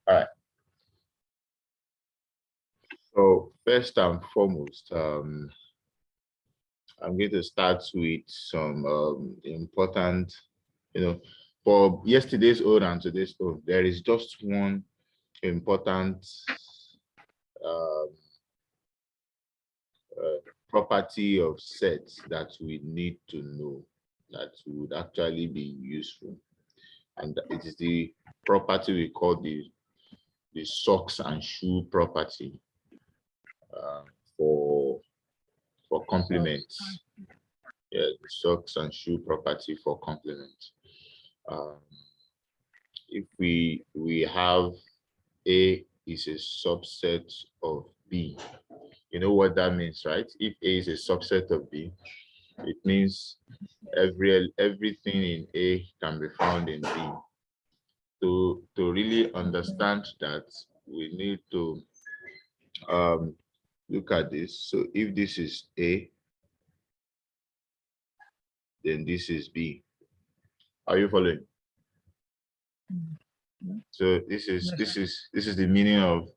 All right. So first and foremost, I'm going to start with some important, for yesterday's old and today's old, there is just one important um, property of sets that we need to know that would actually be useful. And it is the property we call the socks and shoe property uh, for complements. Yeah, the socks and shoe property for complements. Um, if we have A is a subset of B, you know what that means, right? If A is a subset of B, it means everything in A can be found in B. To really understand that, we need to look at this. So if this is A, then this is B. Are you following? So this is the meaning of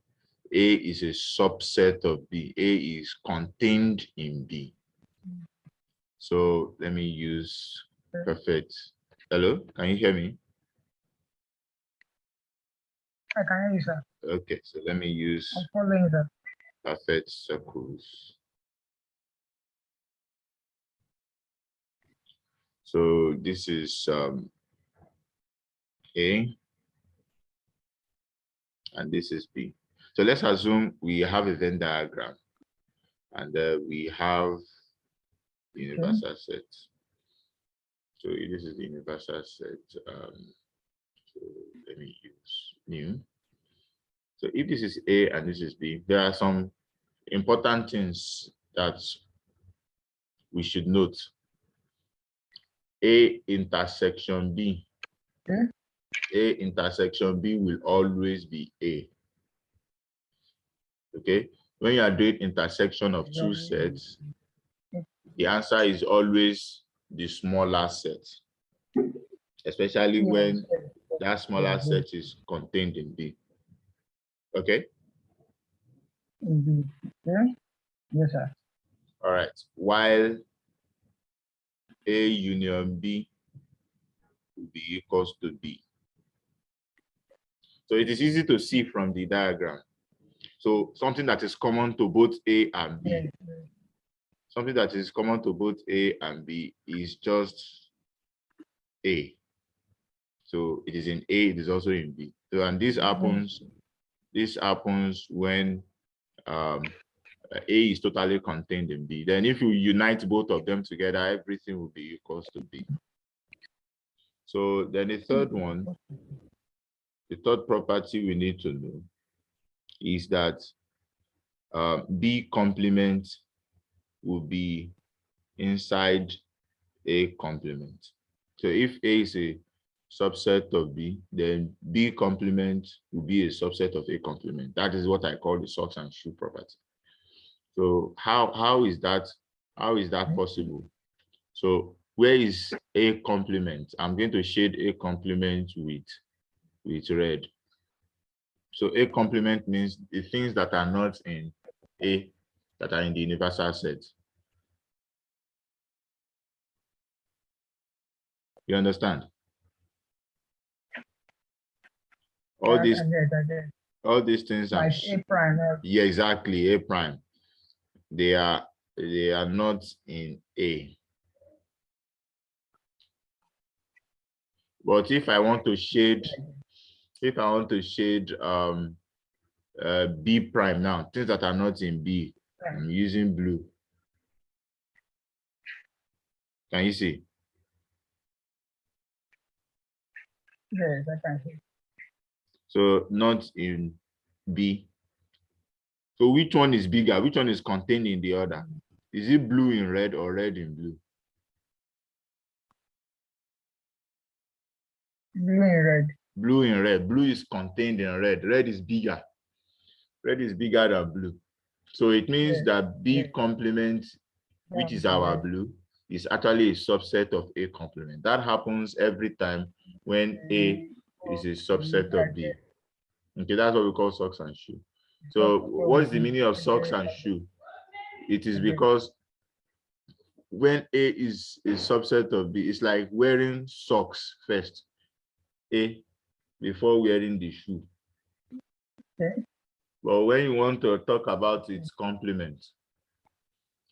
A is a subset of B. A is contained in B. So let me use perfect. Hello, can you hear me? I can hear you, sir. Okay, so let me use I'm following, sir. perfect circles. So this is A, and this is B. So let's assume we have a Venn diagram, and we have the universal set. So this is the universal set. So let me use new. So if this is A and this is B, there are some important things that we should note. A intersection B. A intersection B will always be A. Okay, when you are doing intersection of two sets, the answer is always the smaller set, especially when that smaller set is contained in B. Okay? Yes, sir. All right. While A union B will be equals to B. So it is easy to see from the diagram. So something that is common to both A and B. Something that is common to both A and B is just A. So it is in A, it is also in B. So, and this happens when A is totally contained in B. Then if you unite both of them together, everything will be equals to B. So then the third one, the third property we need to know is that B complement will be inside A complement. So if A is a subset of B, then B complement will be a subset of A complement. That is what I call the socks and shoe property. So how is that possible? So where is A complement? I'm going to shade A complement with red. So A complement means the things that are not in A that are in the universal set. You understand? All these things are like A prime. Yeah, exactly, A prime. They are not in A. But if I want to shade B prime now, things that are not in B, I'm using blue. Can you see? Yes, I can see. So not in B. So which one is bigger? Which one is contained in the other? Is it blue in red or red in blue? Blue in red. Blue in red. Blue is contained in red. Red is bigger. Red is bigger than blue. So it means that B complement, which is our blue, is actually a subset of A complement. That happens every time when A is a subset of B. Okay, that's what we call socks and shoe. So what is the meaning of socks and shoe? It is because when A is a subset of B, it's like wearing socks first, A, before wearing the shoe. Okay. But when you want to talk about its complement,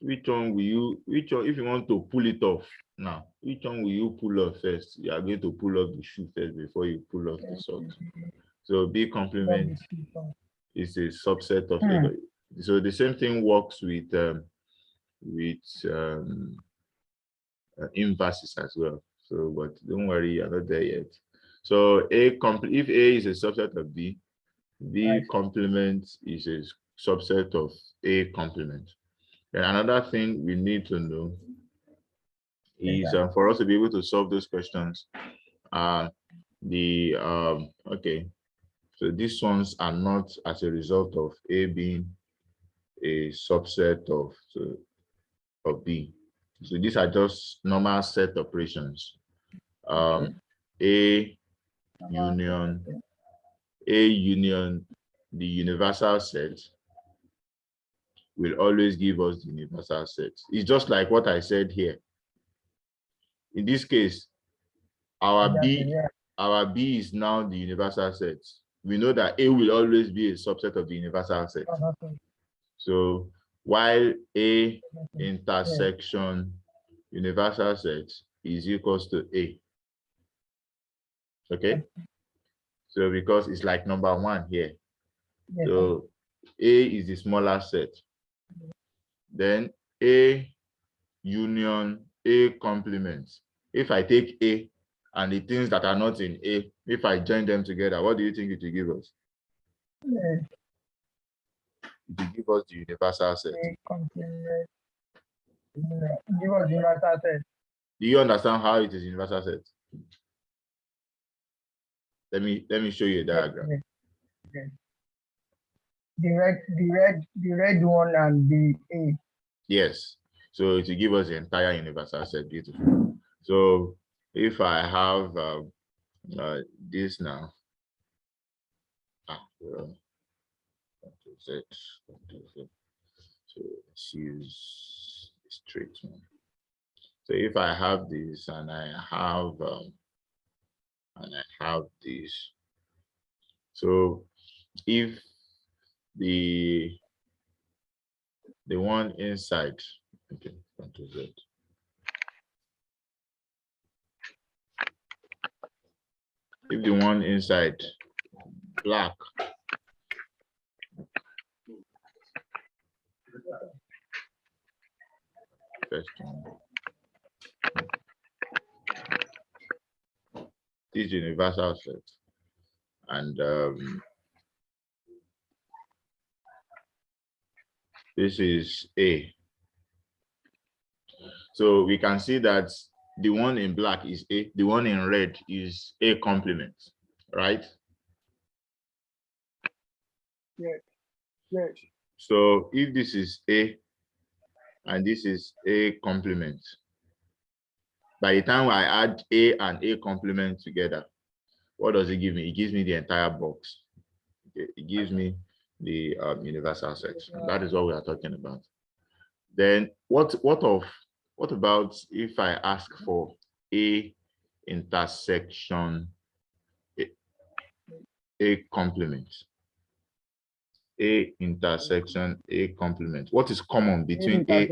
which one will you, if you want to pull it off now, which one will you pull off first? You are going to pull off the shoe first before you pull off the socks. So B complement is a subset of A. So the same thing works with inverses as well. So, but don't worry, you're not there yet. So if A is a subset of B, B complement is a subset of A complement. And another thing we need to know is for us to be able to solve those questions, okay, so these ones are not as a result of A being a subset of B. So these are just normal set operations. A union, the universal set will always give us the universal set. It's just like what I said here. In this case, our B is now the universal set. We know that A will always be a subset of the universal set. So while A intersection universal set is equals to A. Okay? So because it's like number one here. So A is the smaller set. Then A union A complement. If I take A and the things that are not in A, if I join them together, what do you think it will give us? It will give us the universal set. Do you understand how it is universal set? Let me show you a diagram. The red one and the A. Yes. So it will give us the entire universal set. Beautiful. So if I have this now, Z, so let's use the straight one. So if I have this and I have this, so if the one inside, okay, Ctrl Z. If the one inside black first one, this universal set, and this is A. So we can see that the one in black is A, the one in red is A complement, right? Yes. Yes. So if this is A and this is A complement, by the time I add A and A complement together, what does it give me? It gives me the entire box. Okay. It gives me the universal set. And that is what we are talking about. Then what about if I ask for A intersection A complement? A intersection A complement. What is common between A?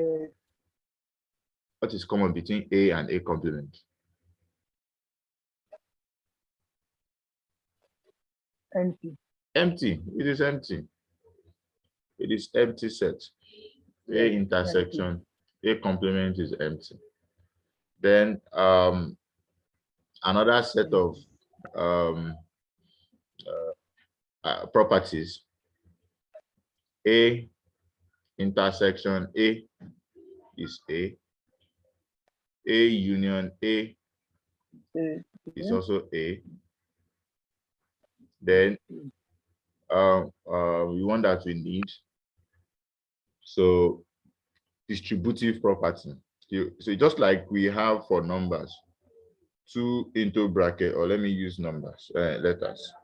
What is common between A and A complement? Empty. Empty. It is empty. It is empty set. A intersection A complement is empty. Then another set of properties. A intersection A is A. A union A is also A. Then one that we need. So distributive property. So just like we have for numbers, 2 into bracket, or let me use numbers, letters.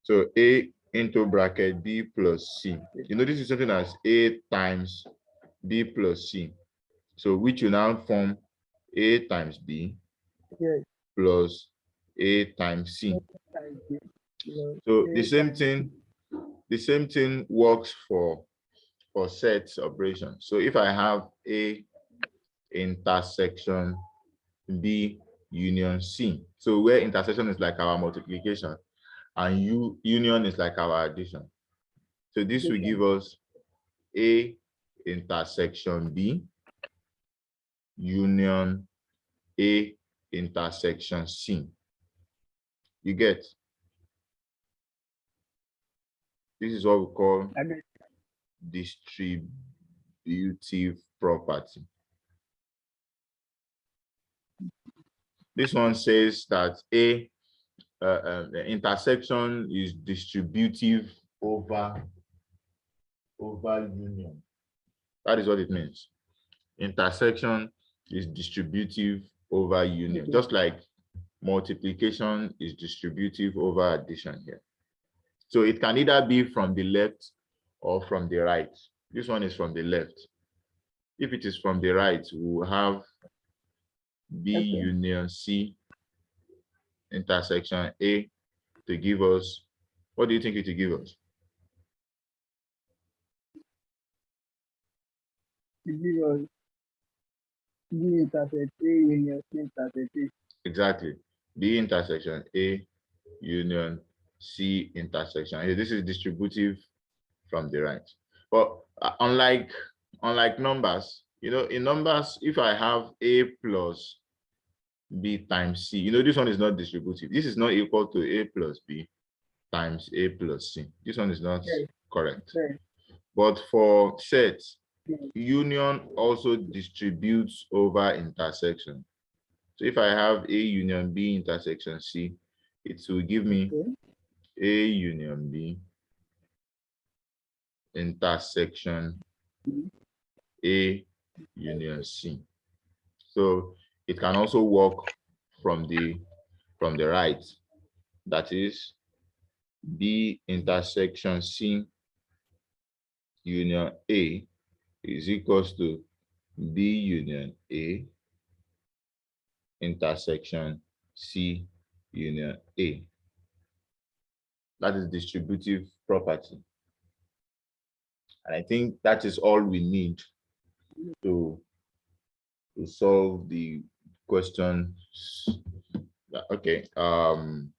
So A into bracket B plus C. You know, this is something as A times B plus C. So which will now form A times B Yes. plus A times C. Times B plus So A times C. the same thing works for sets operation. So if I have A intersection B union C, so where intersection is like our multiplication and union is like our addition. So this will give us A intersection B union A intersection C. You get? This is what we call I mean, distributive property. This one says that the intersection is distributive over union. That is what it means. Intersection is distributive over union, just like multiplication is distributive over addition here. So it can either be from the left or from the right. This one is from the left. If it is from the right, we will have B okay. union C intersection A to give us, what do you think it will give us? It gives us B intersect A union C intersect A. Exactly. B intersection A union C intersection A. This is distributive from the right. But unlike numbers, you know, in numbers, if I have A plus B times C, you know, this one is not distributive. This is not equal to A plus B times A plus C. This one is not Yes. correct. Yes. But for sets, Yes. union also distributes over intersection. So if I have A union B intersection C, it will give me Okay. A union B intersection A union C. So it can also work from the right. That is B intersection C union A is equals to B union A intersection C union A. That is distributive property. And I think that is all we need to solve the question. Okay. So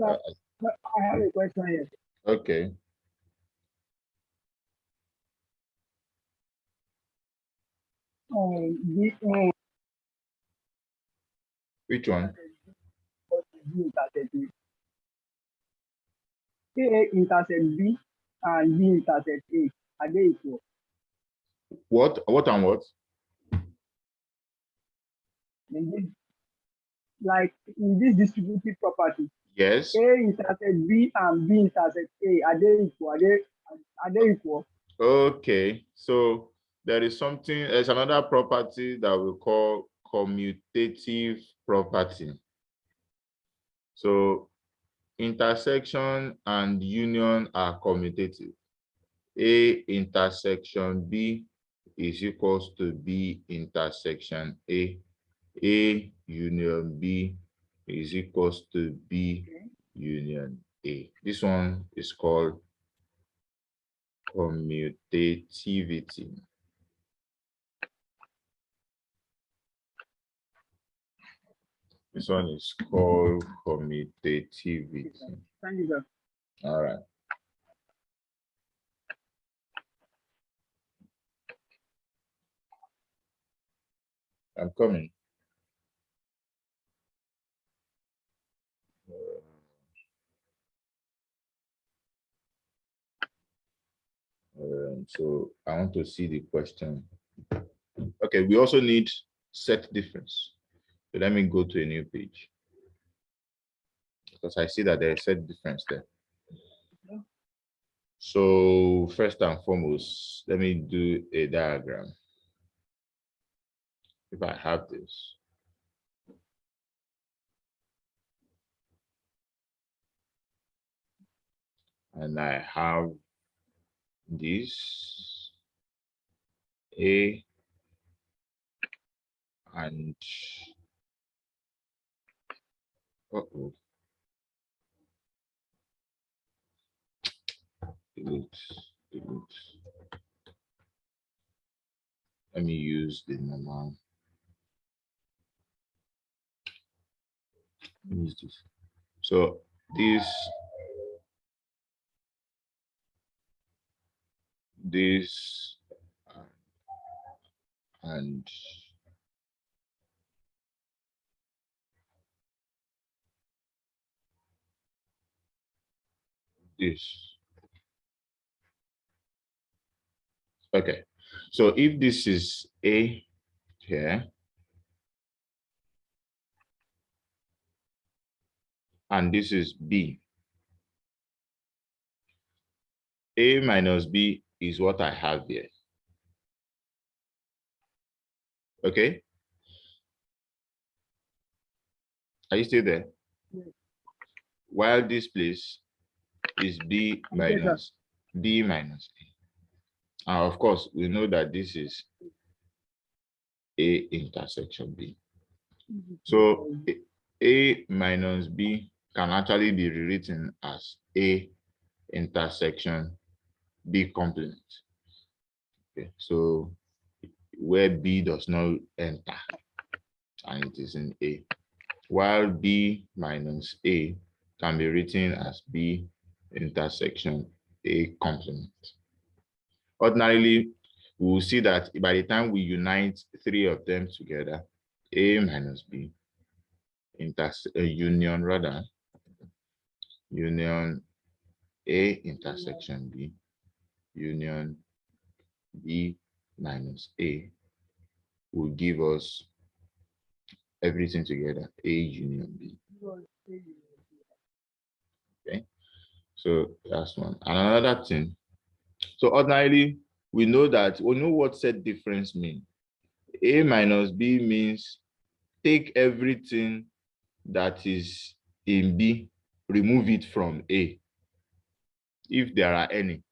I have a question here. Okay. B Which one? B intersect B. A intersect B and B intersect A. Are they equal? What? What and what? In this, like in this distributive property, Yes. A intersect B and B intersect A. Are they equal? Are they equal? Okay. So there is something, there's another property that we call commutative property. So intersection and union are commutative. A intersection B is equals to B intersection A. A union B is equals to B union A. This one is called commutativity. This one is called commutativity. Thank you, sir. All right. I'm coming. So I want to see the question. Okay, we also need set difference. So let me go to a new page because I see that there's set difference there. So first and foremost, let me do a diagram. If I have this. and I have this A and uh-oh, delete, delete. Let me use the normal. Use this. So this and this. Okay. So if this is A here and this is B, A minus B is what I have here. Okay. Are you still there? Yes. While this place is B Yes, sir. minus B minus A. And of course, we know that this is A intersection B. So A minus B can actually be rewritten as A intersection B complement. Okay, so where B does not enter and it is in A, while B minus A can be written as B intersection A complement. Ordinarily, we will see that by the time we unite three of them together, A minus B, union rather, union A intersection B, union B minus A will give us everything together, A union B. Okay, so that's one. And another thing, so ordinarily, we know what set difference means. A minus B means take everything that is in B, remove it from A, if there are any.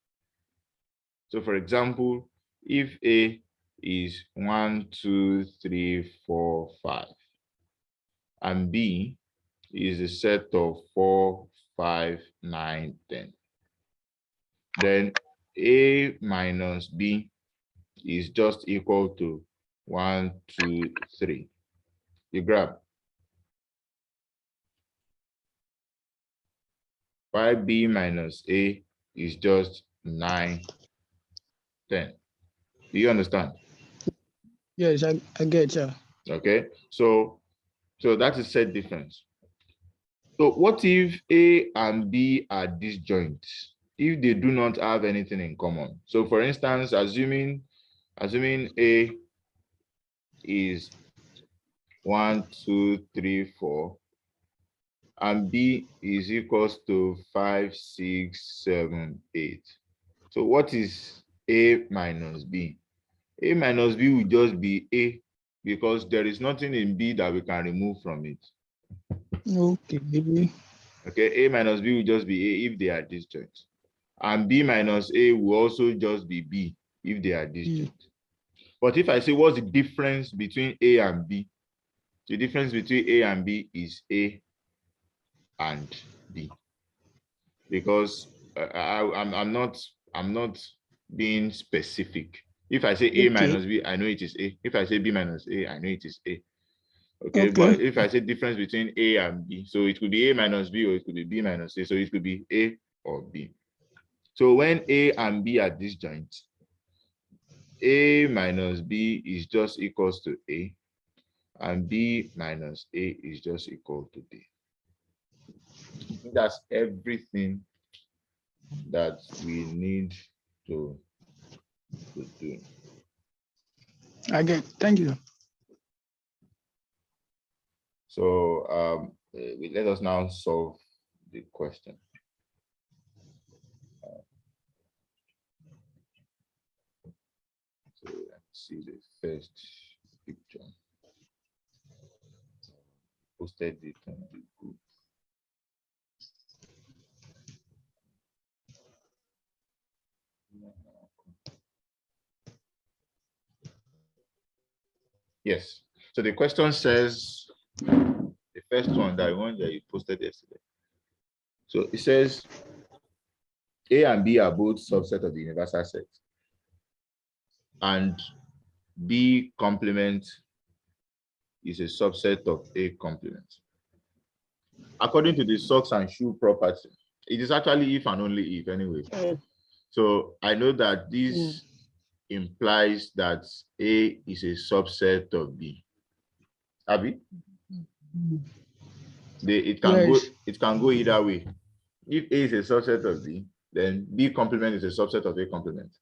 So for example, if A is 1, 2, 3, 4, 5, and B is a set of 4, 5, 9, 10, then A minus B is just equal to 1, 2, 3. You grab. While B minus A is just 9, 10. Do you understand? Yes, I get, sir. Okay, so that is set difference. So what if A and B are disjoint? If they do not have anything in common. So for instance, assuming A is 1, 2, 3, 4, and B is equals to 5, 6, 7, 8. So what is A minus B? A minus B will just be A because there is nothing in B that we can remove from it. Okay. Okay, A minus B will just be A if they are disjoint. And B minus A will also just be B if they are disjoint. But if I say what's the difference between A and B? The difference between A and B is A and B. Because I'm not being specific. If I say A Okay. minus B, I know it is A. If I say B minus A, I know it is A. Okay, Okay. but if I say difference between A and B, so it could be A minus B or it could be B minus A. So it could be A or B. So when A and B are disjoint, A minus B is just equals to A, and B minus A is just equal to B. I think that's everything that we need to do. I get. Thank you. So let us now solve the question. So let's see the first picture. Posted it on the group. Yes. So the question says, the first one, that one that you posted yesterday. So it says A and B are both subset of the universal set, and B complement is a subset of A complement. According to the socks and shoe property, it is actually if and only if anyway. So I know that this implies that A is a subset of B. Abby? It can go either way. If A is a subset of B, then B complement is a subset of A complement.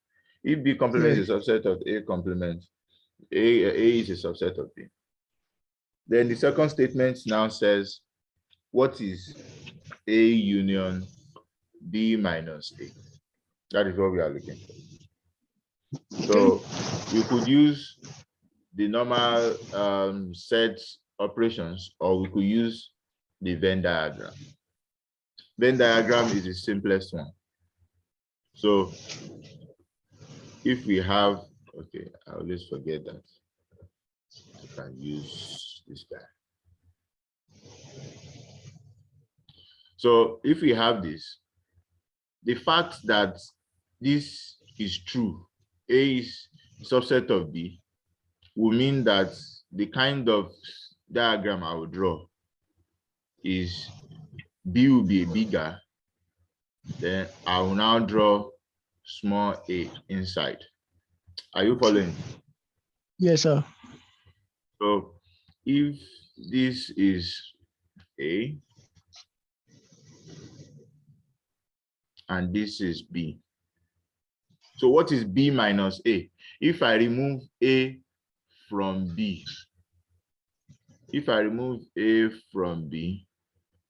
If B complement is a subset of A complement, A is a subset of B. Then the second statement now says, what is A union B minus A? That is what we are looking for. So you could use the normal set operations, or we could use the Venn diagram. Venn diagram is the simplest one. So if we have, okay, I always forget that. I can use this guy. So if we have this, the fact that this is true, A is subset of B, will mean that the kind of diagram I will draw is B will be bigger, then I will now draw small a inside. Are you following? Yes, sir. So if this is A and this is B, so what is B minus A? If I remove A from B,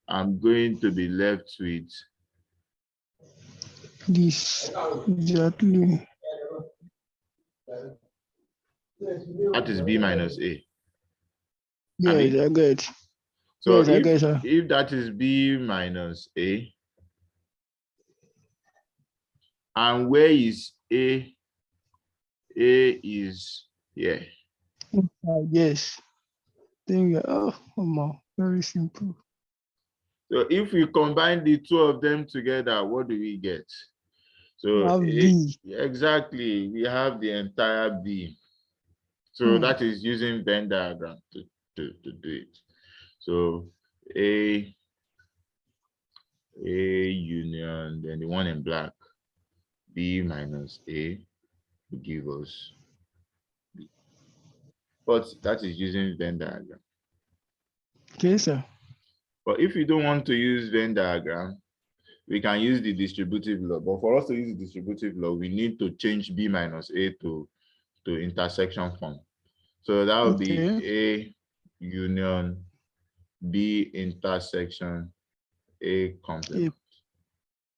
I'm going to be left with this exactly. that is B minus A. Yes, I get. So yes, I get, sir. if that is B minus A, and where is A? A is here. Yes. Then very simple. So if we combine the two of them together, what do we get? So B. exactly, we have the entire B. So that is using Venn diagram to do it. So A union, then the one in black, B minus A will give us B. But that is using Venn diagram. Okay, sir. But if you don't want to use Venn diagram, we can use the distributive law. But for us to use the distributive law, we need to change B minus A to intersection form. So that would be A union B intersection A complement.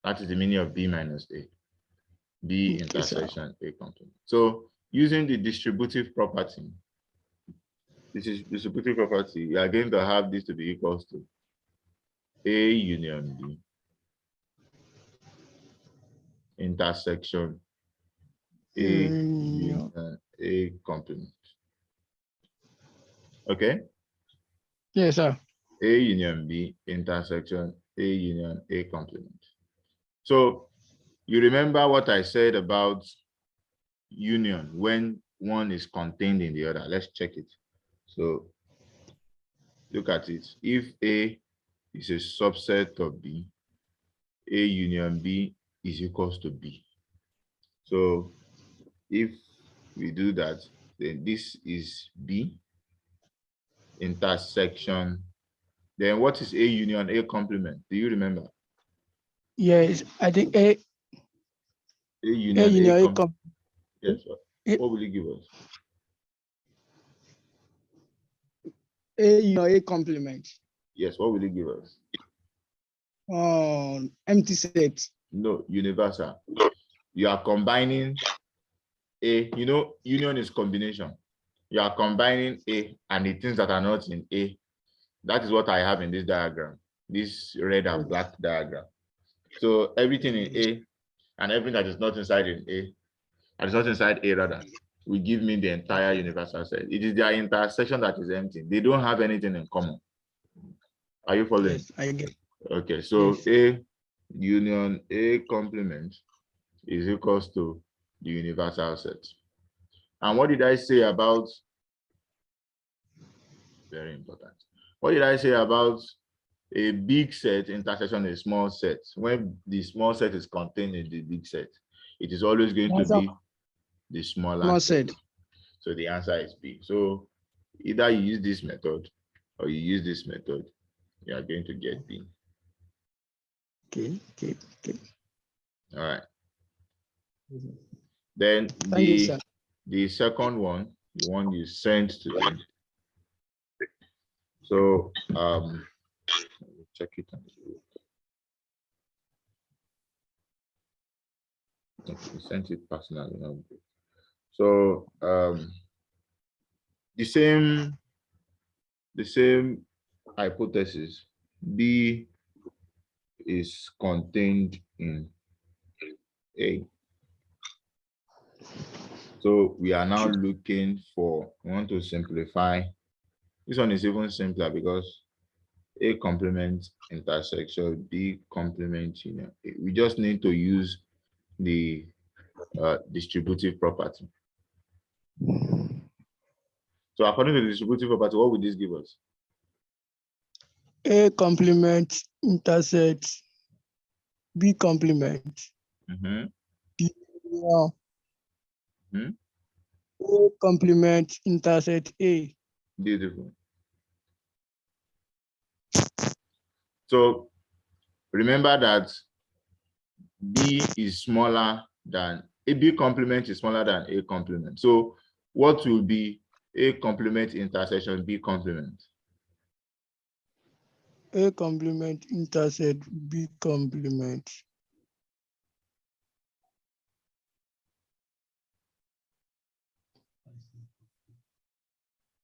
That is the meaning of B minus A. B intersection A complement. So using the distributive property, this is distributive property, we are going to have this to be equals to A union B intersection A union A complement. Okay? Yes, sir. A union B intersection A union A complement. So you remember what I said about union when one is contained in the other. Let's check it. So look at it. If A is a subset of B, A union B is equals to B. So if we do that, then this is B intersection. Then what is A union A complement? Do you remember? Yes, I think A union A complement. Yes. What will it give us? A union A complement. Yes. What will it give us? Empty set. No, universal. You are combining A. You know, union is combination. You are combining A and the things that are not in A. That is what I have in this diagram, this red and black diagram. So everything in A, and everything that is not inside in A, that is not inside A rather, will give me the entire universal set. It is their intersection that is empty. They don't have anything in common. Are you following? Yes, I get. Okay, so Yes. A union A complement is equals to the universal set. And what did I say about, very important, what did I say about a big set intersection a small set? When the small set is contained in the big set, it is always going to be the smaller Small set. set. So the answer is B. So either you use this method or you use this method, you are going to get B. Okay. All right. Then Thank you, sir. the second one, the one you sent to them. So let me check it on the group. Okay, you sent it personally. No? So the same hypothesis, B is contained in A. So we are now looking for, we want to simplify. This one is even simpler because A complement intersection, B complement union. We just need to use the distributive property. So according to the distributive property, what would this give us? A complement intersects B complement. Mm-hmm. Mm-hmm. A complement intersect A. Beautiful. So remember that B is smaller than A. B complement is smaller than A complement. So what will be A complement intersection B complement? A complement intersect B complement.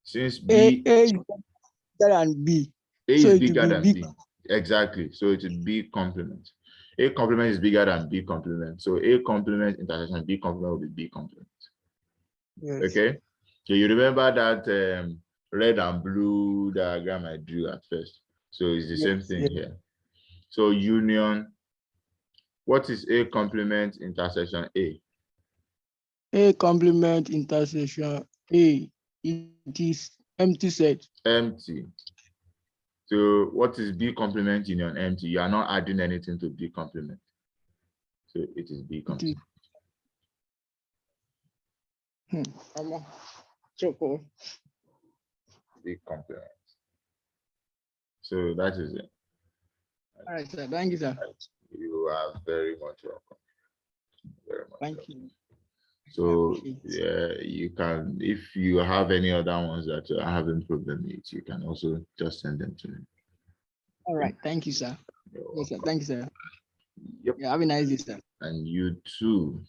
Since B A is bigger than B. A So is it will bigger be than B. B. Exactly. So it's B complement. A complement is bigger than B complement. So A complement intersection B complement will be B complement. Yes. Okay. So you remember that red and blue diagram I drew at first. So it's the same thing here. So union, what is A complement intersection A? A complement intersection A. It is empty set. Empty. So what is B complement union empty? You are not adding anything to B complement. So it is B complement. B complement. So that is it. All right, sir. Thank you, sir. You are very much welcome. Very much Thank welcome. you. So yeah, you can, if you have any other ones that you are having problem with, you can also just send them to me. All right. Thank you, sir. You're Yes, sir. welcome. Thank you, sir. Yep. Yeah, have a nice day, sir. And you too.